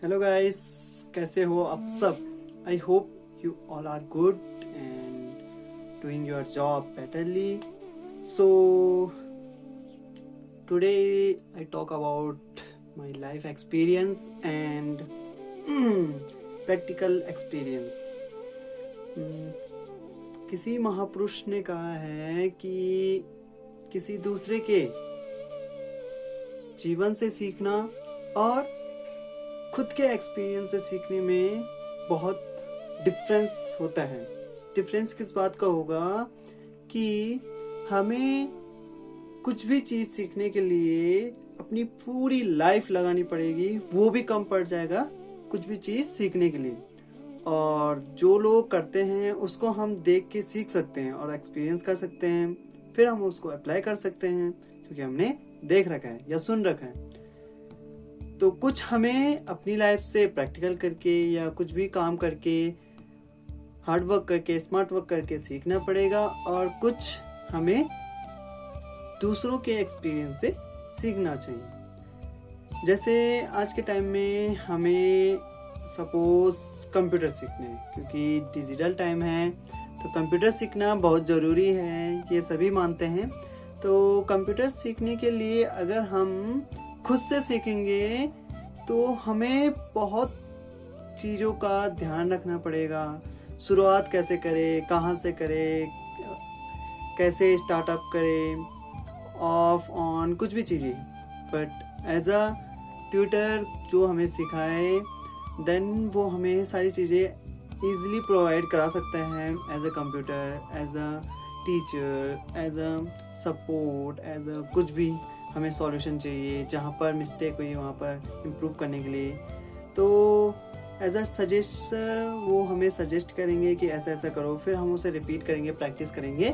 Hello guys, कैसे हो आप सब? I hope you all are good and doing your job betterly. So today I talk about my life experience and practical experience. किसी महापुरुष ने कहा है कि किसी दूसरे के जीवन से सीखना और खुद के एक्सपीरियंस से सीखने में बहुत डिफरेंस होता है. डिफरेंस किस बात का होगा कि हमें कुछ भी चीज़ सीखने के लिए अपनी पूरी लाइफ लगानी पड़ेगी, वो भी कम पड़ जाएगा कुछ भी चीज़ सीखने के लिए. और जो लोग करते हैं उसको हम देख के सीख सकते हैं और एक्सपीरियंस कर सकते हैं, फिर हम उसको अप्लाई कर सकते हैं क्योंकि हमने देख रखा है या सुन रखा है. तो कुछ हमें अपनी लाइफ से प्रैक्टिकल करके या कुछ भी काम करके, हार्ड वर्क करके, स्मार्ट वर्क करके सीखना पड़ेगा और कुछ हमें दूसरों के एक्सपीरियंस से सीखना चाहिए. जैसे आज के टाइम में हमें सपोज कंप्यूटर सीखने हैं क्योंकि डिजिटल टाइम है, तो कंप्यूटर सीखना बहुत ज़रूरी है, ये सभी मानते हैं. तो कंप्यूटर सीखने के लिए अगर हम खुद से सीखेंगे तो हमें बहुत चीज़ों का ध्यान रखना पड़ेगा. शुरुआत कैसे करें, कहाँ से करें, कैसे स्टार्टअप करें, ऑफ ऑन कुछ भी चीज़ें. बट एज अ ट्यूटर जो हमें सिखाए देन वो हमें सारी चीज़ें ईज़िली प्रोवाइड करा सकते हैं as a computer, as a teacher, as a support, as a कुछ भी हमें सॉल्यूशन चाहिए. जहाँ पर मिस्टेक हुई वहाँ पर इम्प्रूव करने के लिए तो एज अ सजेस्ट वो हमें सजेस्ट करेंगे कि ऐसा ऐसा करो, फिर हम उसे रिपीट करेंगे, प्रैक्टिस करेंगे.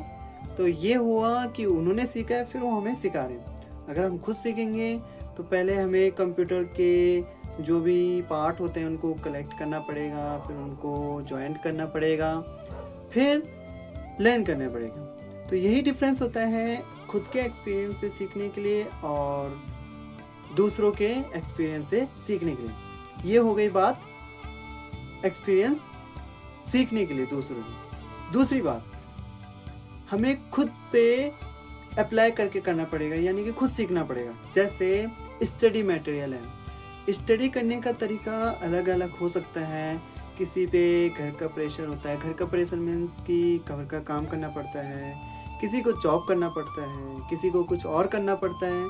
तो ये हुआ कि उन्होंने सीखा है, फिर वो हमें सिखा रहे हैं. अगर हम खुद सीखेंगे तो पहले हमें कंप्यूटर के जो भी पार्ट होते हैं उनको कलेक्ट करना पड़ेगा, फिर उनको जॉइंट करना पड़ेगा, फिर लर्न करना पड़ेगा. तो यही डिफरेंस होता है खुद के एक्सपीरियंस से सीखने के लिए और दूसरों के एक्सपीरियंस से सीखने के लिए. ये हो गई बात एक्सपीरियंस सीखने के लिए दूसरों की. दूसरी बात, हमें खुद पे अप्लाई करके करना पड़ेगा, यानी कि खुद सीखना पड़ेगा. जैसे स्टडी मटेरियल है, स्टडी करने का तरीका अलग अलग हो सकता है. किसी पे घर का प्रेशर होता है, घर का प्रेशर मीन्स कि घर का काम करना पड़ता है, किसी को जॉब करना पड़ता है, किसी को कुछ और करना पड़ता है,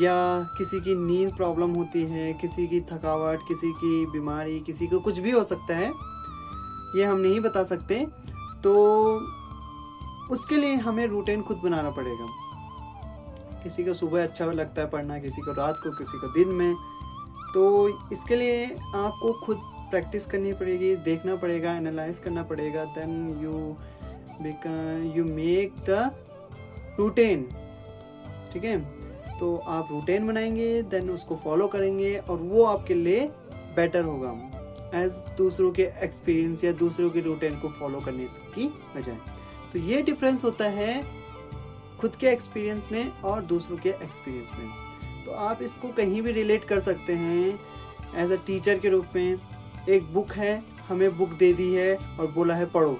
या किसी की नींद प्रॉब्लम होती है, किसी की थकावट, किसी की बीमारी, किसी को कुछ भी हो सकता है, ये हम नहीं बता सकते. तो उसके लिए हमें रूटीन खुद बनाना पड़ेगा. किसी को सुबह अच्छा लगता है पढ़ना, किसी को रात को, किसी को दिन में. तो इसके लिए आपको खुद प्रैक्टिस करनी पड़ेगी, देखना पड़ेगा, एनालाइज करना पड़ेगा. Then you make the routine. ठीक है, तो आप रूटीन बनाएंगे, देन उसको फॉलो करेंगे और वो आपके लिए बेटर होगा एज दूसरों के एक्सपीरियंस या दूसरों की रूटीन को फॉलो करने की बजाय. तो ये डिफरेंस होता है खुद के एक्सपीरियंस में और दूसरों के एक्सपीरियंस में. तो आप इसको कहीं भी रिलेट कर सकते हैं एज अ टीचर के रूप में. एक बुक है, हमें बुक दे दी है और बोला है पढ़ो,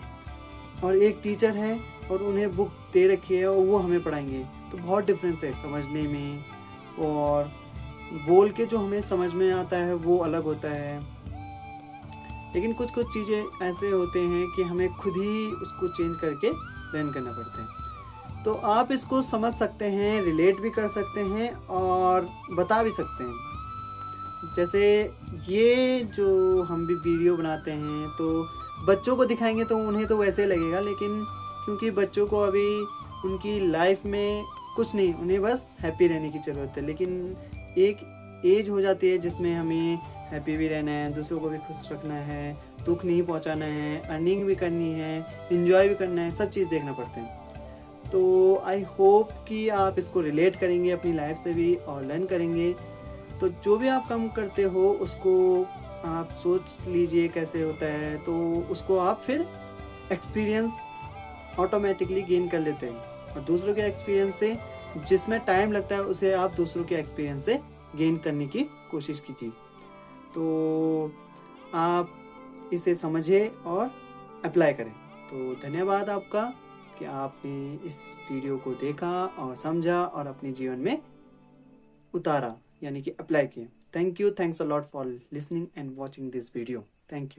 और एक टीचर है और उन्हें बुक दे रखी है और वो हमें पढ़ाएंगे. तो बहुत डिफरेंस है समझने में, और बोल के जो हमें समझ में आता है वो अलग होता है. लेकिन कुछ कुछ चीज़ें ऐसे होते हैं कि हमें खुद ही उसको चेंज करके लर्न करना पड़ता है. तो आप इसको समझ सकते हैं, रिलेट भी कर सकते हैं और बता भी सकते हैं. जैसे ये जो हम भी वीडियो बनाते हैं तो बच्चों को दिखाएंगे तो उन्हें तो वैसे लगेगा, लेकिन क्योंकि बच्चों को अभी उनकी लाइफ में कुछ नहीं, उन्हें बस हैप्पी रहने की ज़रूरत है. लेकिन एक एज हो जाती है जिसमें हमें हैप्पी भी रहना है, दूसरों को भी खुश रखना है, दुख नहीं पहुंचाना है, अर्निंग भी करनी है, एंजॉय भी करना है, सब चीज़ देखना पड़ता है. तो आई होप कि आप इसको रिलेट करेंगे अपनी लाइफ से भी और लर्न करेंगे. तो जो भी आप काम करते हो उसको आप सोच लीजिए कैसे होता है, तो उसको आप फिर एक्सपीरियंस ऑटोमेटिकली गेन कर लेते हैं. और दूसरों के एक्सपीरियंस से जिसमें टाइम लगता है उसे आप दूसरों के एक्सपीरियंस से गेन करने की कोशिश कीजिए. तो आप इसे समझे और अप्लाई करें। तो धन्यवाद आपका कि आपने इस वीडियो को देखा और समझा और अपने जीवन में उतारा, यानी कि अप्लाई किया। Thank you, thanks a lot for listening and watching this video. Thank you.